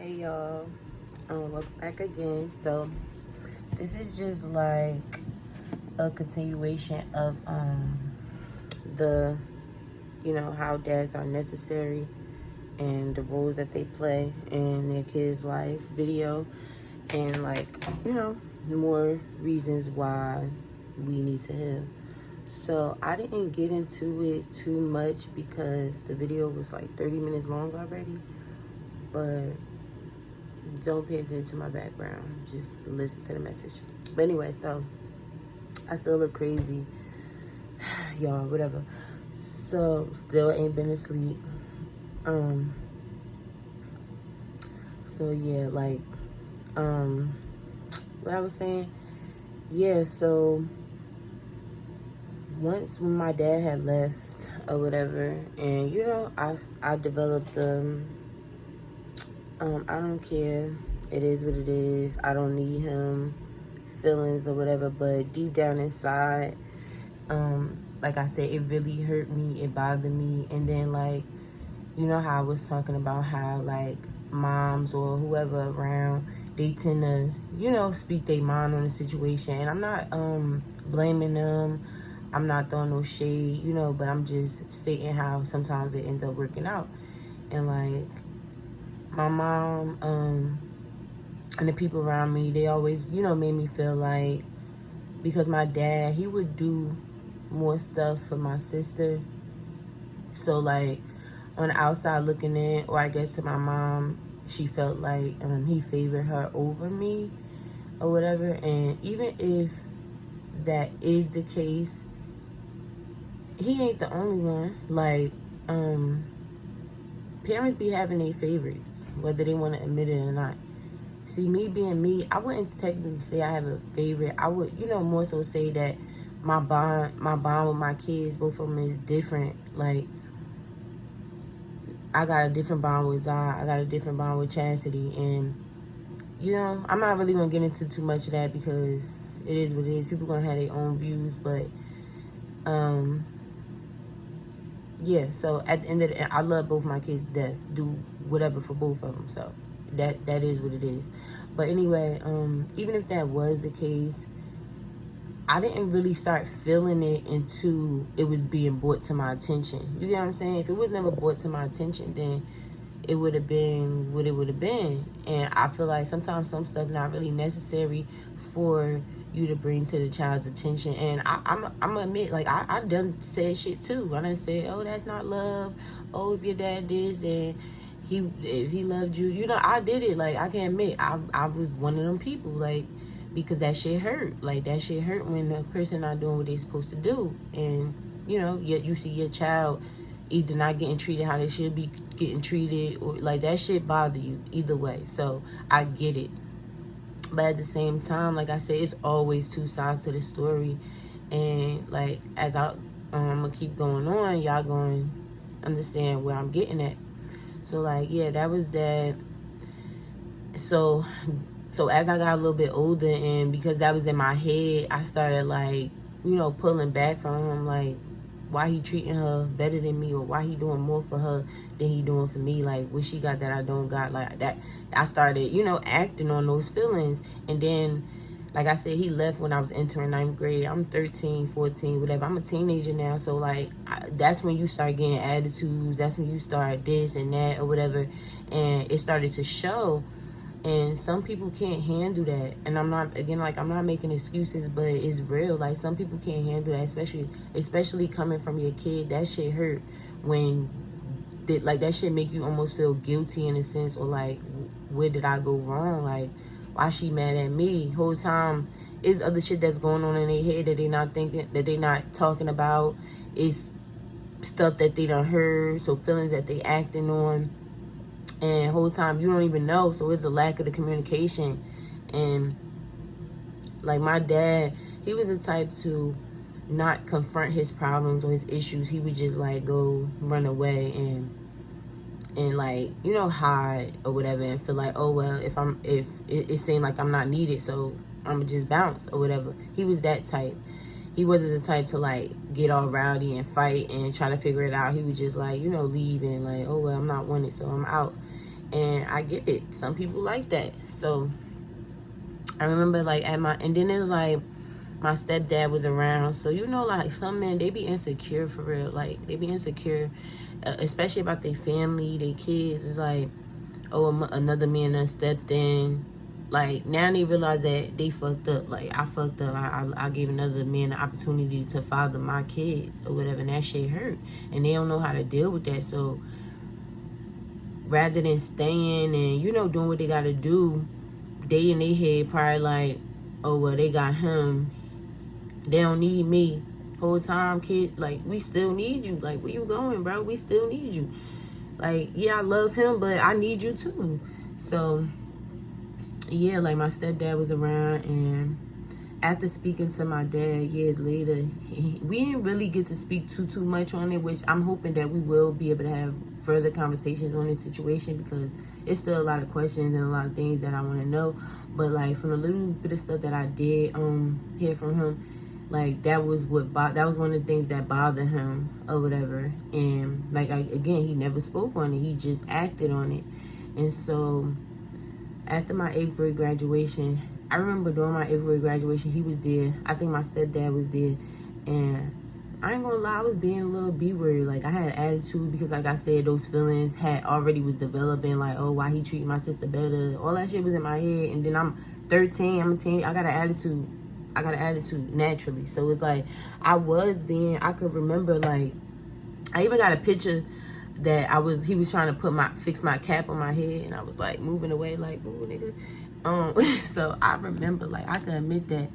Hey y'all, welcome back again. So this is just like a continuation of the how dads are necessary and the roles that they play in their kids' life video, and like more reasons why we need to heal. So I didn't get into it too much because the video was like 30 minutes long already, but don't pay attention to my background, just listen to the message. But anyway, so I still look crazy, y'all, whatever. So still ain't been asleep. So yeah, like what I was saying, yeah. So once when my dad had left or whatever, and I developed I don't care, it is what it is, I don't need him feelings or whatever. But deep down inside, like I said, it really hurt me, it bothered me. And then, like, you know how I was talking about how like moms or whoever around, they tend to speak their mind on the situation. And I'm not blaming them, I'm not throwing no shade, but I'm just stating how sometimes it ends up working out. And like my mom and the people around me, they always made me feel like, because my dad, he would do more stuff for my sister. So like on the outside looking in, or I guess to my mom, she felt like he favored her over me or whatever. And even if that is the case, he ain't the only one. Like parents be having their favorites, whether they want to admit it or not. See, me being me, I wouldn't technically say I have a favorite. I would, more so say that my bond with my kids, both of them, is different. Like, I got a different bond with Zah. I got a different bond with Chastity. And, I'm not really going to get into too much of that because it is what it is. People going to have their own views. But, yeah. So, at the end of the day, I love both my kids to death. Do whatever for both of them. So, that is what it is. But anyway, even if that was the case, I didn't really start feeling it until it was being brought to my attention. You get what I'm saying? If it was never brought to my attention, then it would have been what it would have been. And I feel like sometimes some stuff not really necessary for you to bring to the child's attention. And I'm gonna admit, like, I done said shit too. I done said, oh, that's not love. Oh, if your dad did this, then if he loved you, I did it. Like, I can admit, I was one of them people, like, because that shit hurt. Like, that shit hurt when the person not doing what they supposed to do. And, yet you see your child either not getting treated how they should be getting treated, or like that shit bother you either way. So I get it. But at the same time, like I said, it's always two sides to the story. And like, as I'm gonna keep going on, y'all going to understand where I'm getting at. So like, yeah, that was that. So as I got a little bit older, and because that was in my head, I started like, pulling back from him, like, why he treating her better than me, or why he doing more for her than he doing for me. Like, what she got that I don't got, like that. I started, acting on those feelings. And then, like I said, he left when I was entering 9th grade. I'm 13, 14, whatever. I'm a teenager now. So, like, that's when you start getting attitudes. That's when you start this and that or whatever. And it started to show. And some people can't handle that. And I'm not making excuses, but it's real. Like, some people can't handle that, especially coming from your kid. That shit hurt when, that shit make you almost feel guilty in a sense, or like, where did I go wrong? Like, why she mad at me? Whole time, it's other shit that's going on in their head that they not thinking, that they not talking about. It's stuff that they done heard, so feelings that they acting on. And whole time you don't even know. So it's a lack of the communication. And like my dad, he was the type to not confront his problems or his issues. He would just like go run away and like, hide or whatever, and feel like, oh well, if it seemed like I'm not needed, so I'ma just bounce or whatever. He was that type. He wasn't the type to like get all rowdy and fight and try to figure it out. He would just like, leave and like, oh well, I'm not wanted, so I'm out. And I get it. Some people like that. So I remember like and then it's like my stepdad was around. So, you know, like some men, they be insecure for real. Like they be insecure, especially about their family, their kids. It's like, oh, another man done stepped in. Like now they realize that they fucked up. Like I fucked up. I gave another man the opportunity to father my kids or whatever. And that shit hurt. And they don't know how to deal with that. So rather than staying and, you know, doing what they got to do, they in their head probably like, oh, well, they got him. They don't need me. Whole time, kid, like, we still need you. Like, where you going, bro? We still need you. Like, yeah, I love him, but I need you too. So, yeah, like, my stepdad was around, and after speaking to my dad years later, we didn't really get to speak too much on it, which I'm hoping that we will be able to have further conversations on this situation, because it's still a lot of questions and a lot of things that I want to know. But like from a little bit of stuff that I did hear from him, like that was one of the things that bothered him or whatever. And like again, he never spoke on it, he just acted on it. And so after my 8th grade graduation, I remember during my 8th grade graduation, he was there. I think my stepdad was there. And I ain't gonna lie, I was being a little B-word. Like, I had attitude because, like I said, those feelings was developing. Like, oh, why he treating my sister better? All that shit was in my head. And then I'm 13, I'm a teen. I got an attitude. I got an attitude naturally. So it's like, I could remember, like, I even got a picture that he was trying to fix my cap on my head, and I was like moving away like, ooh, nigga. So I remember, like, I can admit that.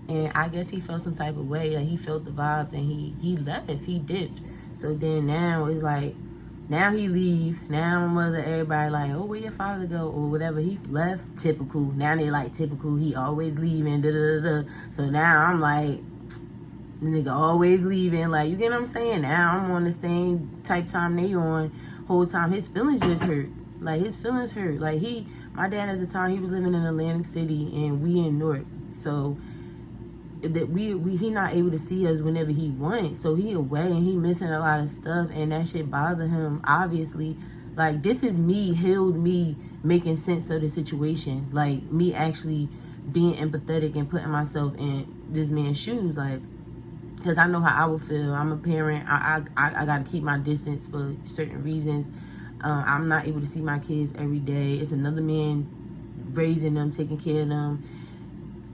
And I guess he felt some type of way. Like, he felt the vibes, and he left. He dipped. So then now it's like, now he leave. Now my mother, everybody like, oh, where your father go? Or whatever. He left. Typical. Now they like, typical. He always leaving. So now I'm like, the nigga always leaving. Like, you get what I'm saying? Now I'm on the same type time they on. Whole time his feelings just hurt. Like, his feelings hurt. Like, my dad at the time, he was living in Atlantic City, and we in Newark. So that he not able to see us whenever he wants. So he away, and he missing a lot of stuff, and that shit bothered him, obviously. Like, this is me making sense of the situation. Like, me actually being empathetic and putting myself in this man's shoes. Like, because I know how I would feel. I'm a parent. I got to keep my distance for certain reasons. I'm not able to see my kids every day. It's another man raising them, taking care of them.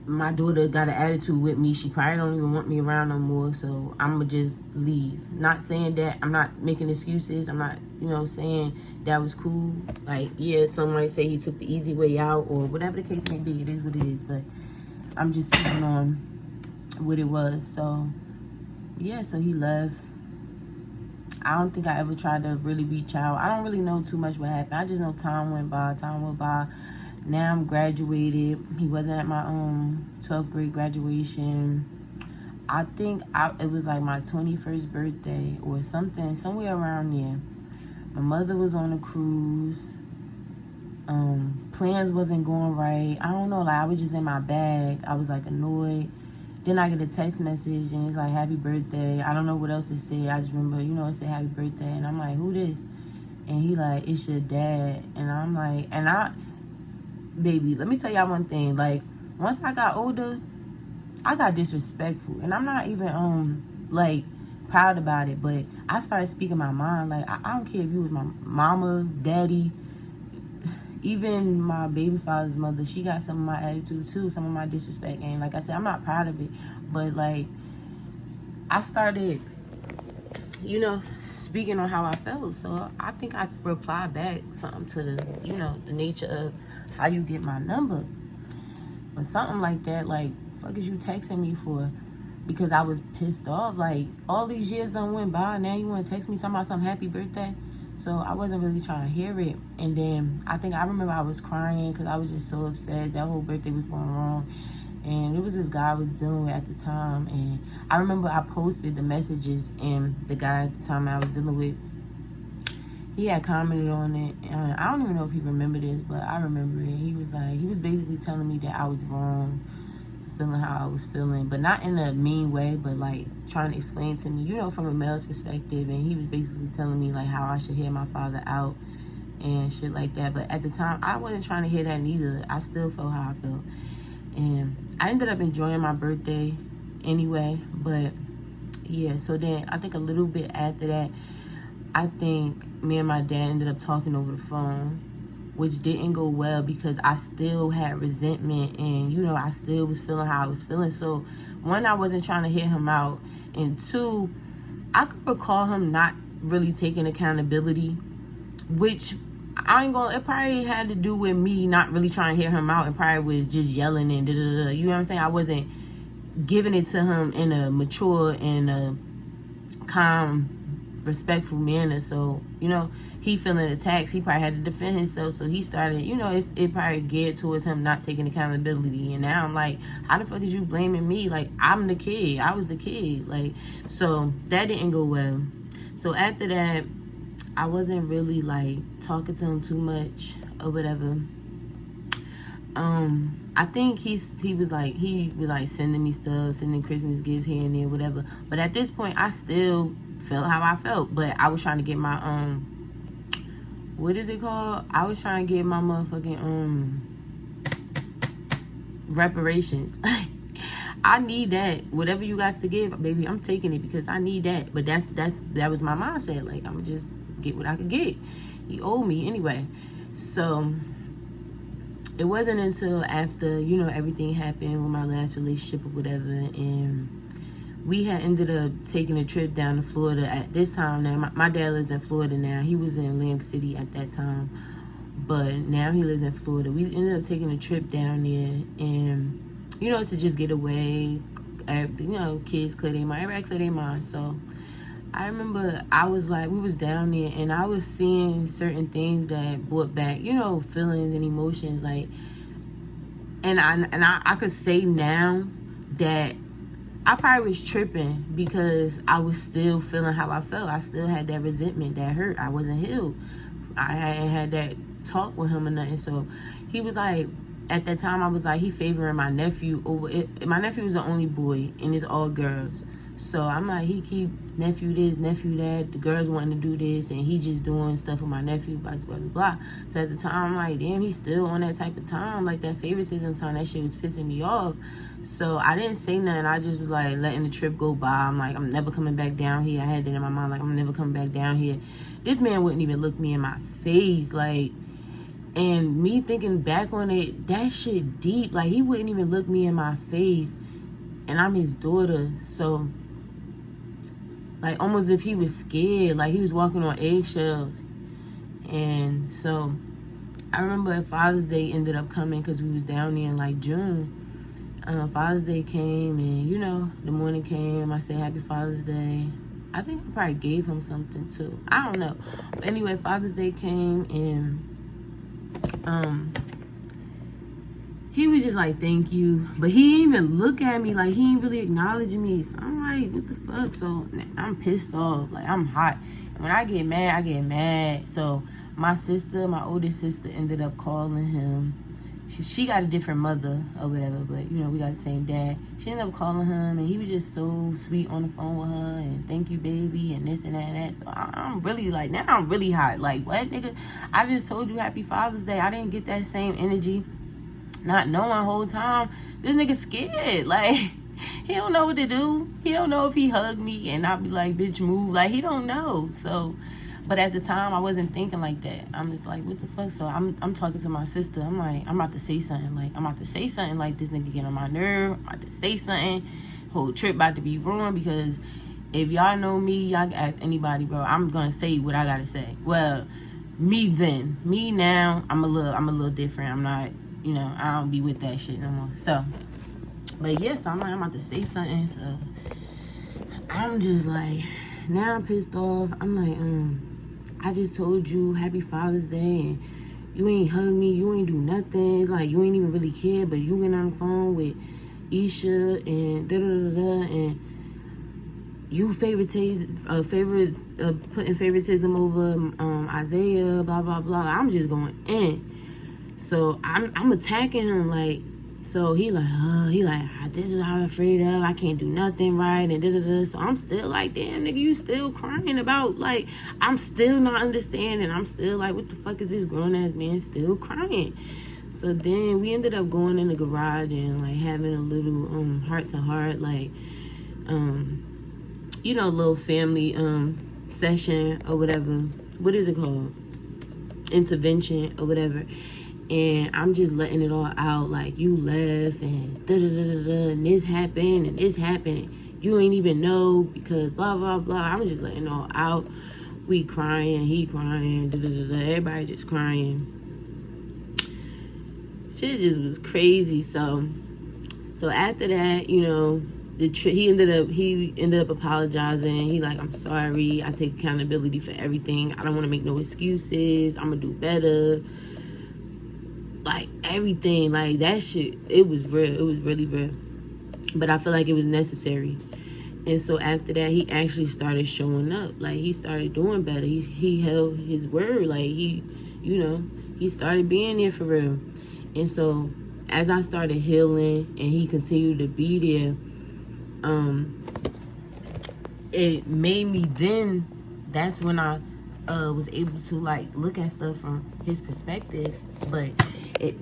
My daughter got an attitude with me. She probably don't even want me around no more. So I'm going to just leave. Not saying that. I'm not making excuses. I'm not, saying that was cool. Like, yeah, some might say he took the easy way out or whatever the case may be. It is what it is. But I'm just speaking on what it was. So, yeah, so he left. I don't think I ever tried to really reach out. I don't really know too much what happened. I just know time went by. Now I'm graduated. He wasn't at my 12th grade graduation. I think it was like my 21st birthday or something, somewhere around there. My mother was on a cruise. Plans wasn't going right. I don't know, like, I was just in my bag. I was like annoyed. Then I get a text message, and it's like, happy birthday. I don't know what else it said. I just remember, it said happy birthday. And I'm like, who this? And he like, it's your dad. And I'm like, baby, let me tell y'all one thing. Like, once I got older, I got disrespectful. And I'm not even, like, proud about it. But I started speaking my mind. Like, I don't care if you was my mama, daddy, even my baby father's mother. She got some of my attitude, too. Some of my disrespect. And like I said, I'm not proud of it. But, like, I started, speaking on how I felt. So I think I replied back something to the, the nature of how you get my number. Or something like that. Like, fuck is you texting me for? Because I was pissed off. Like, all these years done went by. Now you want to text me something about some happy birthday? So I wasn't really trying to hear it. And then I remember I was crying because I was just so upset. That whole birthday was going wrong. And it was this guy I was dealing with at the time. And I remember I posted the messages, and the guy at the time I was dealing with, he had commented on it. I don't even know if he remembered this, but I remember it. He was basically telling me that I was wrong, feeling how I was feeling, but not in a mean way, but like trying to explain to me, from a male's perspective. And he was basically telling me like how I should hear my father out. and shit like that. But at the time, I wasn't trying to hear that neither. I still felt how I felt. And I ended up enjoying my birthday anyway. But yeah, so then I think a little bit after that, I think me and my dad ended up talking over the phone, which didn't go well because I still had resentment and, you know, I still was feeling how I was feeling. So, one, I wasn't trying to hear him out. And two, I could recall him not really taking accountability, which I ain't gonna, it probably had to do with me not really trying to hear him out and probably was just yelling and da-da-da. You know what I'm saying? I wasn't giving it to him in a mature and a calm, respectful manner. So, you know, he feeling attacked, he probably had to defend himself. So he started, you know, it probably geared towards him not taking accountability. And now I'm like, how the fuck is you blaming me? Like, I'm the kid. I was the kid. Like, so that didn't go well. So after that, I wasn't really like talking to him too much or whatever. I think he was like sending me stuff, sending Christmas gifts here and there, whatever. But at this point, I still felt how I felt. But I was trying to get my what is it called? I was trying to get my motherfucking reparations. I need that. Whatever you guys to give, baby, I'm taking it because I need that. But that was my mindset. Like, I'm just get what I could get. He owed me anyway. So it wasn't until after, you know, everything happened with my last relationship or whatever, and we had ended up taking a trip down to Florida at this time. Now, my dad lives in Florida now. He was in Atlantic City at that time, but now he lives in Florida. We ended up taking a trip down there, and, you know, to just get away. You know, kids clear their mind. Everybody clear their mind. So I remember I was like, we was down there, and I was seeing certain things that brought back, you know, feelings and emotions. Like, and I could say now that I probably was tripping because I was still feeling how I felt. I still had that resentment, that hurt. I wasn't healed. I hadn't had that talk with him or nothing. So he was like, at that time, I was like, he favoring my nephew over it. My nephew was the only boy, and it's all girls. So I'm like, he keep nephew this, nephew that. The girls wanting to do this, and he just doing stuff with my nephew, blah, blah, blah. So at the time, I'm like, damn, he's still on that type of time, like that favoritism time. That shit was pissing me off. So I didn't say nothing. I just was like letting the trip go by. I'm like, I'm never coming back down here. I had that in my mind, like, I'm never coming back down here. This man wouldn't even look me in my face, like, and me thinking back on it, that shit deep. Like, he wouldn't even look me in my face, and I'm his daughter. So, like, almost if he was scared, like he was walking on eggshells. And so I remember Father's Day ended up coming because we was down there in like June. Father's Day came, and, you know, the morning came. I said Happy Father's Day. I think I probably gave him something too. I don't know. But anyway, Father's Day came, and he was just like, thank you. But he didn't even look at me. Like, he didn't really acknowledge me. So I'm like, what the fuck? So I'm pissed off. Like, I'm hot. And when I get mad, I get mad. So my sister, my oldest sister, ended up calling him. She got a different mother or whatever, but, you know, we got the same dad. She ended up calling him, and he was just so sweet on the phone with her, and thank you, baby, and this and that and that. So I'm really like, now I'm really hot. Like, what, nigga? I just told you Happy Father's Day. I didn't get that same energy. Not knowing the whole time, this nigga scared. Like, he don't know what to do. He don't know if he hugged me and I'd be like, bitch, move. Like, he don't know. So, but at the time, I wasn't thinking like that. I'm just like, what the fuck? So I'm talking to my sister. I'm like, I'm about to say something. Like, I'm about to say something like this nigga get on my nerve. I'm about to say something. Whole trip about to be ruined, because if y'all know me, y'all can ask anybody, bro. I'm gonna say what I gotta say. Well, me then. Me now, I'm a little different. I'm not, you know, I don't be with that shit no more. So, but yes, I'm like, I'm about to say something. So I'm just like, now I'm pissed off. I'm like, I just told you Happy Father's Day, and you ain't hug me, you ain't do nothing. It's like you ain't even really care, but you went on the phone with Isha and and you putting favoritism over Isaiah, blah blah blah. I'm just going in. So I'm attacking him, like, So he like, this is what I'm afraid of. I can't do nothing right, and da-da-da. So I'm still like, damn, nigga, you still crying about, like, I'm still not understanding. I'm still like, what the fuck is this grown-ass man still crying? So then we ended up going in the garage and, like, having a little heart-to-heart, like, little family session or whatever. What is it called? Intervention or whatever. And I'm just letting it all out, like, you left and da-da-da-da-da, and this happened and this happened. You ain't even know because blah, blah, blah. I'm just letting it all out. We crying, he crying, da-da-da-da. Everybody just crying. Shit just was crazy. So after that, he ended up apologizing. He like, I'm sorry. I take accountability for everything. I don't want to make no excuses. I'm gonna do better. Like, everything, like, that shit, it was real. It was really real. But I feel like it was necessary. And so after that, he actually started showing up. Like, he started doing better. He held his word. Like, he started being there for real. And so as I started healing and he continued to be there, it made me then, that's when I was able to, like, look at stuff from his perspective. But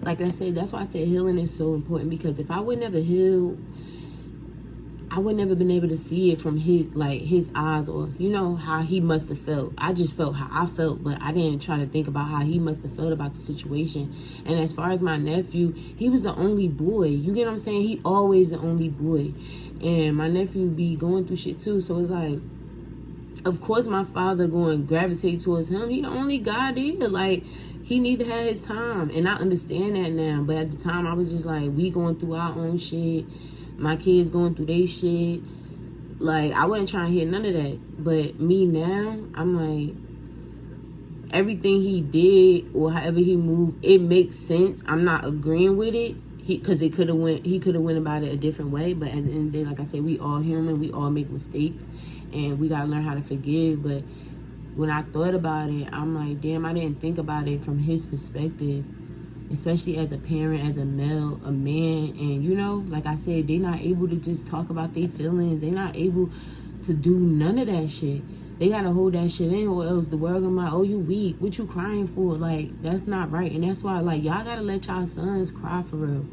like I said, that's why I said healing is so important, because if I would never heal, I would never been able to see it from his eyes, or how he must have felt. I just felt how I felt, but I didn't try to think about how he must have felt about the situation. And as far as my nephew, he was the only boy. You get what I'm saying? He always the only boy, and my nephew be going through shit too. So it's like, of course my father going to gravitate towards him. He the only guy there. Like, he need to have his time, and I understand that now. But at the time, I was just like, we going through our own shit. My kids going through their shit. Like, I wasn't trying to hear none of that. But me now, I'm like, everything he did or however he moved, it makes sense. I'm not agreeing with it, because he could have went about it a different way. But at the end of the day, like I said, we all human. We all make mistakes, and we gotta learn how to forgive. But when I thought about it, I'm like, damn, I didn't think about it from his perspective, especially as a parent, as a male, a man. And, like I said, they're not able to just talk about their feelings. They're not able to do none of that shit. They got to hold that shit in, or else the world gonna be like, oh, you weak. What you crying for? Like, that's not right. And that's why, like, y'all got to let y'all sons cry for real.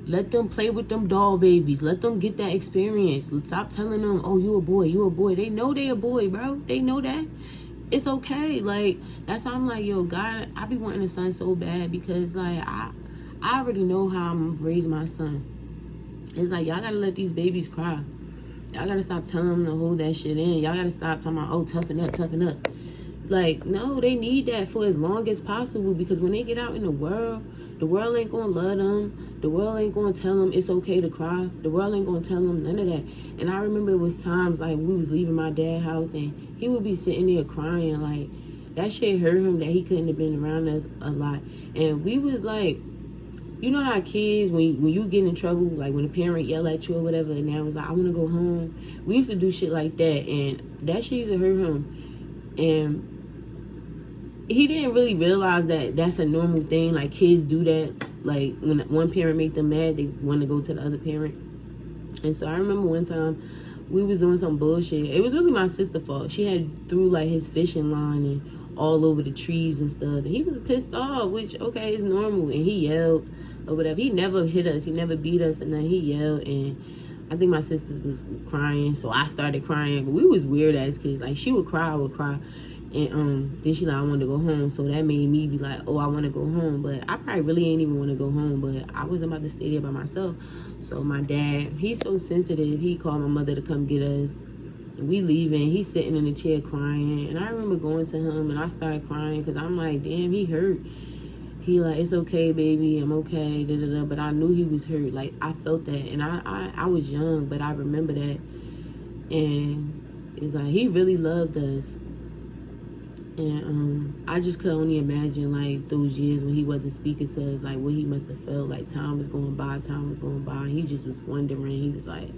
Let them play with them doll babies. Let them get that experience. Stop telling them, oh, you a boy, you a boy. They know they a boy, bro. They know that. It's okay. Like, that's why I'm like, yo, God, I be wanting a son so bad, because, like, I already know how I'm gonna raise my son. It's like, y'all gotta let these babies cry. Y'all gotta stop telling them to hold that shit in. Y'all gotta stop talking about, oh, toughen up, toughen up. Like, no, they need that for as long as possible, because when they get out in the world ain't gonna love them. The world ain't gonna tell them it's okay to cry. The world ain't gonna tell them none of that. And I remember it was times, like, we was leaving my dad's house, and he would be sitting there crying. Like, that shit hurt him that he couldn't have been around us a lot. And we was like, you know how kids, when you get in trouble, like when a parent yell at you or whatever, and now was like, I want to go home. We used to do shit like that, and that shit used to hurt him. And he didn't really realize that that's a normal thing. Like, kids do that. Like, when one parent make them mad, they want to go to the other parent. And so I remember one time we was doing some bullshit. It was really my sister's fault. She had threw, like, his fishing line and all over the trees and stuff. And he was pissed off, which, okay, is normal. And he yelled or whatever. He never hit us. He never beat us. And then he yelled. And I think my sister was crying. So I started crying. But we was weird as kids. Like, she would cry, I would cry. And then she like, I want to go home. So that made me be like, oh, I want to go home. But I probably really ain't even want to go home. But I wasn't about to stay there by myself. So my dad, he's so sensitive. He called my mother to come get us. And we leaving. He's sitting in the chair crying. And I remember going to him and I started crying because I'm like, damn, he hurt. He like, it's okay, baby. I'm okay. Da, da, da. But I knew he was hurt. Like, I felt that. And I was young, but I remember that. And it's like, he really loved us. And I just could only imagine, like, those years when he wasn't speaking to us, like, what he must have felt. Like, time was going by. And he just was wondering. He was like,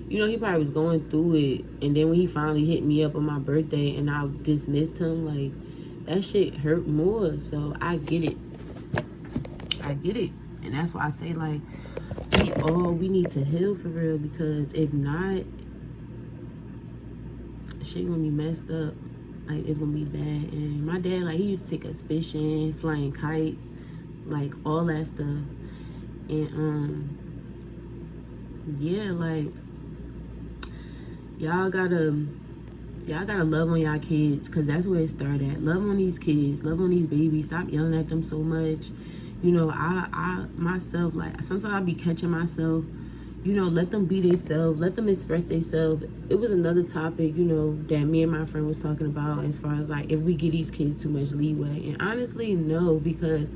you know, he probably was going through it. And then when he finally hit me up on my birthday and I dismissed him, like, that shit hurt more. So I get it. And that's why I say, like, we need to heal for real, because if not, shit gonna be messed up. Like, it's gonna be bad. And my dad, like, he used to take us fishing, flying kites, like, all that stuff. And yeah, like, y'all gotta love on y'all kids, because that's where it started at. Love on these kids, love on these babies. Stop yelling at them so much. You know, I myself, like, sometimes I be catching myself, you know, let them be themselves, let them express themselves. It was another topic, you know, that me and my friend was talking about, as far as, like, if we give these kids too much leeway. And honestly, no, because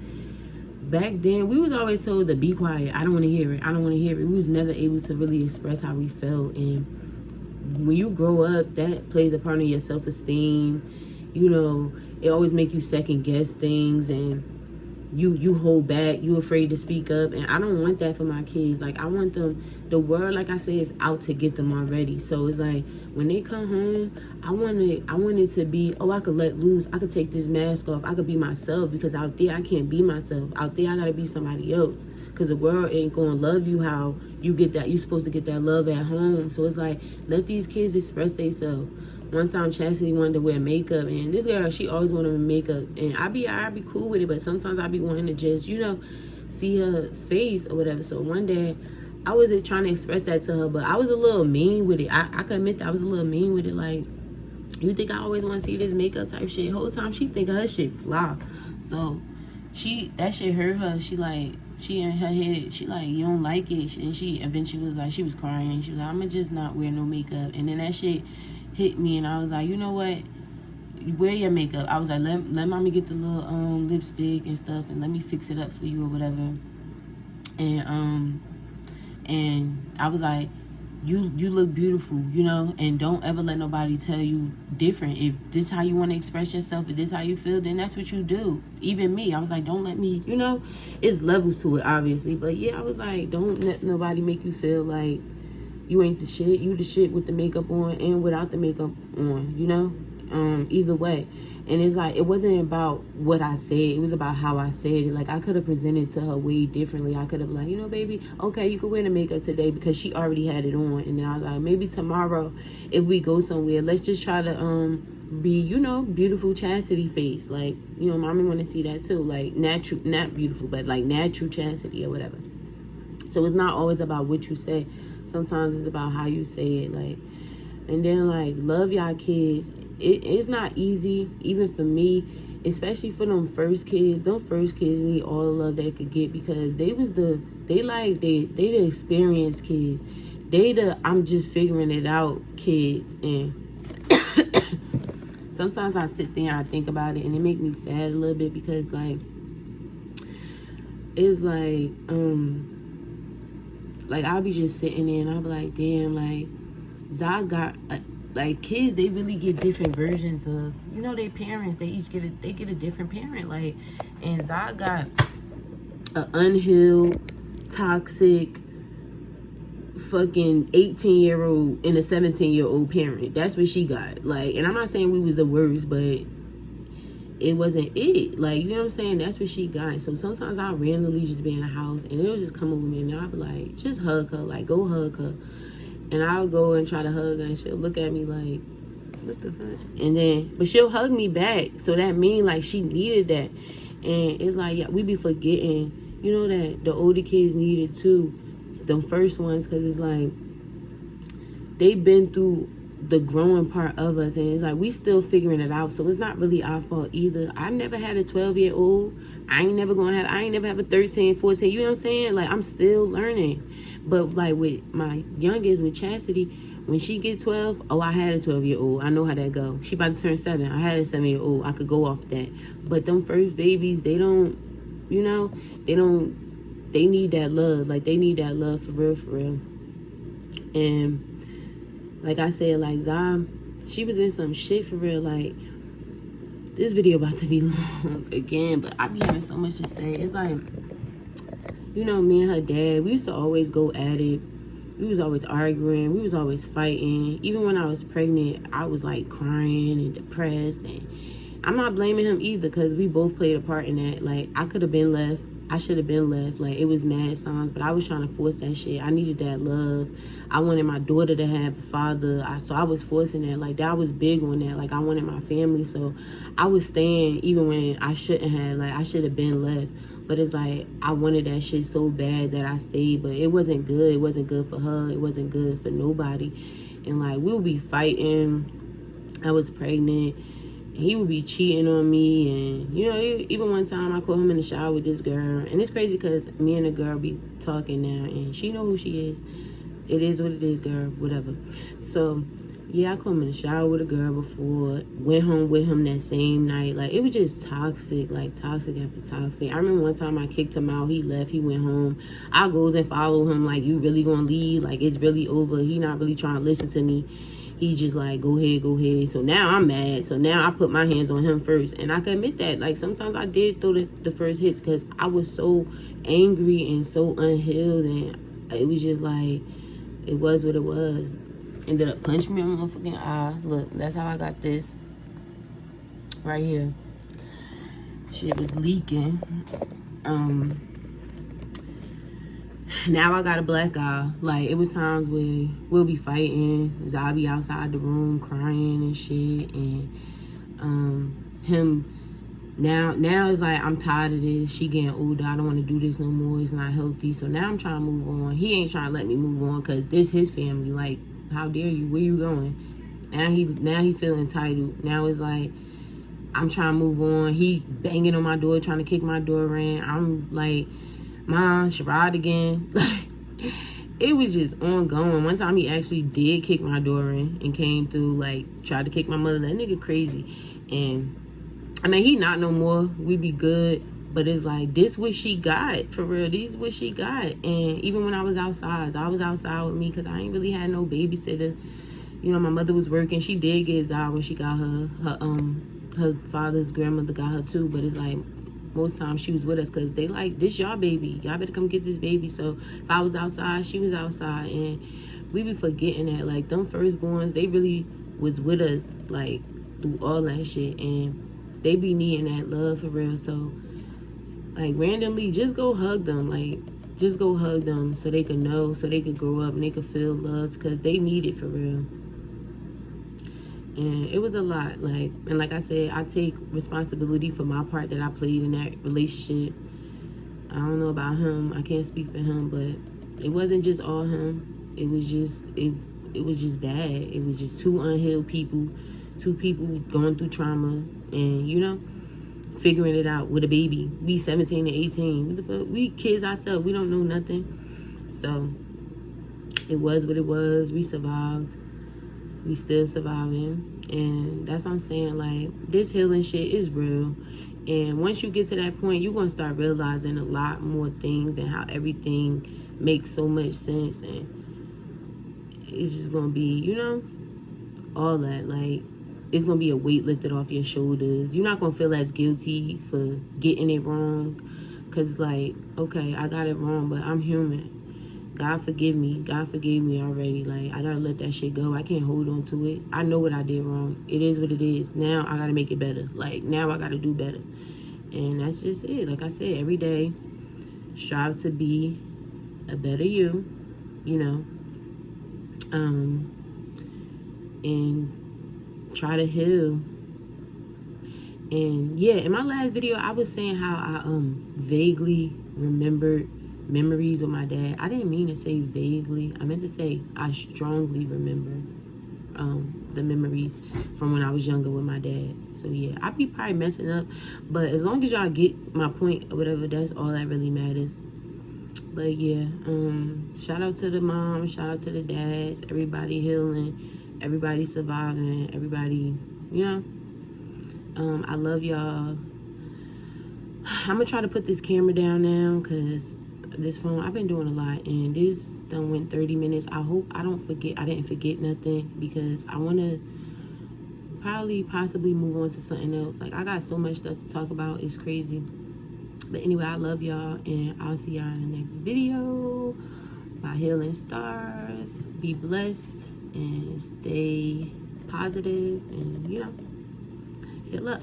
back then we was always told to be quiet. I don't want to hear it. I don't want to hear it. We was never able to really express how we felt. And when you grow up, that plays a part of your self-esteem. You know, it always make you second guess things, and you hold back, you afraid to speak up. And I don't want that for my kids. Like, I want them, the world, like I said, is out to get them already. So it's like, when they come home, I want it to be, oh, I could let loose, I could take this mask off, I could be myself. Because out there I can't be myself. Out there I gotta be somebody else, because the world ain't gonna love you how you get that. You're supposed to get that love at home. So it's like, let these kids express themselves. One time Chastity wanted to wear makeup, and this girl, she always wanted to wear makeup, and I'd be cool with it, but sometimes I'd be wanting to just, you know, see her face or whatever. So one day I was just trying to express that to her, but I was a little mean with it. I can admit that I was a little mean with it. Like, you think I always want to see this makeup type shit? Whole time she think her shit fly. So that shit hurt her. She in her head, she like, you don't like it. And she eventually was like, she was crying. She was like, I'ma just not wear no makeup. And then that shit hit me, and I was like, you know what? Wear your makeup. I was like, let mommy get the little lipstick and stuff, and let me fix it up for you or whatever. And I was like, you look beautiful, you know, and don't ever let nobody tell you different. If this how you want to express yourself, if this how you feel, then that's what you do. Even me, I was like, don't let me, you know, it's levels to it, obviously. But yeah, I was like, don't let nobody make you feel like you ain't the shit. You the shit with the makeup on and without the makeup on, you know? Either way. And it's like, it wasn't about what I said. It was about how I said it. Like, I could have presented to her way differently. I could have like, you know, baby, okay, you can wear the makeup today, because she already had it on. And then I was like, maybe tomorrow, if we go somewhere, let's just try to be, you know, beautiful Chastity face. Like, you know, mommy want to see that too. Like, natural, not beautiful, but like natural Chastity or whatever. So it's not always about what you say. Sometimes it's about how you say it. Like, and then, like, love y'all kids. It's not easy, even for me, especially for them first kids. Them first kids need all the love they could get, because they the experienced kids. They the I'm just figuring it out kids. And sometimes I sit there and I think about it, and it make me sad a little bit, because like, it's like I'll be just sitting there and I'll be like, damn, like, Zah got like, kids, they really get different versions of, you know, their parents. They each get a different parent. Like, and Zah got an unhealed, toxic, fucking 18-year-old and a 17-year-old parent. That's what she got. Like, and I'm not saying we was the worst, but it wasn't it. Like, you know what I'm saying? That's what she got. So sometimes I'll randomly just be in the house, and it'll just come over me, and I'll be like, just hug her. Like, go hug her. And I'll go and try to hug her, and she'll look at me like, what the fuck? And then, but she'll hug me back. So that means, like, she needed that. And it's like, yeah, we be forgetting, you know, that the older kids need it too. The first ones, because it's like, they've been through the growing part of us, and it's like, we still figuring it out. So it's not really our fault either. I've never had a 12-year-old. I ain't never have a 13, 14. You know what I'm saying? Like, I'm still learning. But like with my youngest, with Chastity, when she get 12, oh, I had a 12-year-old. I know how that go. She about to turn 7. I had a 7-year-old. I could go off that. But them first babies, they don't, you know, they need that love. Like, they need that love for real. And like I said, like, Zah, she was in some shit for real. Like, this video about to be long again, but I be having so much to say. It's like, you know, me and her dad, we used to always go at it. We was always arguing. We was always fighting. Even when I was pregnant, I was like crying and depressed. And I'm not blaming him either, because we both played a part in that. Like, I could have been left. I should have been left. Like, it was mad signs, but I was trying to force that shit. I needed that love. I wanted my daughter to have a father. So I was forcing that. Like, that was big on that. Like, I wanted my family. So I was staying even when I shouldn't have. Like, I should have been left. But it's like, I wanted that shit so bad that I stayed. But it wasn't good. It wasn't good for her. It wasn't good for nobody. And, like, we would be fighting. I was pregnant. He would be cheating on me, and you know, even one time I caught him in the shower with this girl, and it's crazy because me and the girl be talking now, and she know who she is. It is what it is, girl, whatever. So yeah, I caught him in the shower with a girl before, went home with him that same night. Like, it was just toxic, like toxic after toxic. I remember one time I kicked him out, he left, he went home. I goes and follow him, like, you really gonna leave? Like, it's really over. He not really trying to listen to me. He just like, go ahead, go ahead. So now I'm mad. So now I put my hands on him first. And I can admit that. Like, sometimes I did throw the first hits because I was so angry and so unhealed. And it was just like, it was what it was. Ended up punching me on my fucking eye. Look, that's how I got this. Right here. Shit was leaking. Now I got a black eye. Like, it was times where we'll be fighting. I'll be outside the room crying and shit. And him, now it's like, I'm tired of this. She getting older. I don't want to do this no more. It's not healthy. So now I'm trying to move on. He ain't trying to let me move on because this his family. Like, how dare you? Where you going? Now he feel entitled. Now it's like, I'm trying to move on. He banging on my door, trying to kick my door in. I'm like, Mom, Sherrod again. Like, it was just ongoing. One time he actually did kick my door in and came through, like, tried to kick my mother. That nigga crazy. And I mean, he not no more. We be good. But it's like, this what she got, for real. This is what she got. And even when I was outside with me because I ain't really had no babysitter. You know, my mother was working. She did get Zah when she got her father's grandmother got her too. But it's like, most times she was with us because they like, this y'all baby. Y'all better come get this baby. So if I was outside, she was outside. And we be forgetting that. Like, them firstborns, they really was with us, like, through all that shit. And they be needing that love for real. So, like, randomly, just go hug them. Like, just go hug them so they could know, so they could grow up and they could feel loved because they need it for real. And it was a lot, like, and like I said, I take responsibility for my part that I played in that relationship. I don't know about him. I can't speak for him, but it wasn't just all him. It was just, it was just bad. It was just two unhealed people, two people going through trauma and, you know, figuring it out with a baby. We 17 and 18. What the fuck? We kids ourselves. We don't know nothing. So it was what it was. We survived. We still surviving. And that's what I'm saying. Like, this healing shit is real. And once you get to that point, you're going to start realizing a lot more things and how everything makes so much sense. And it's just going to be, you know, all that. Like, it's going to be a weight lifted off your shoulders. You're not going to feel as guilty for getting it wrong. Because, like, okay, I got it wrong, but I'm human. God forgive me. God forgave me already. Like, I got to let that shit go. I can't hold on to it. I know what I did wrong. It is what it is. Now I got to make it better. Like, now I got to do better. And that's just it. Like I said, every day, strive to be a better you, you know. And try to heal. And yeah, in my last video, I was saying how I vaguely remembered memories with my dad. I didn't mean to say vaguely. I meant to say I strongly remember the memories from when I was younger with my dad. So yeah, I be probably messing up, but as long as y'all get my point or whatever, that's all that really matters. But yeah, shout out to the moms, shout out to the dads, everybody healing, everybody surviving, everybody, you know. I love y'all. I'm gonna try to put this camera down now because this phone, I've been doing a lot, and this done went 30 minutes. I hope I didn't forget nothing, because I want to possibly move on to something else. Like, I got so much stuff to talk about. It's crazy. But anyway, I love y'all, and I'll see y'all in the next video. By Healing Stars. Be blessed and stay positive, and, you know, heal up.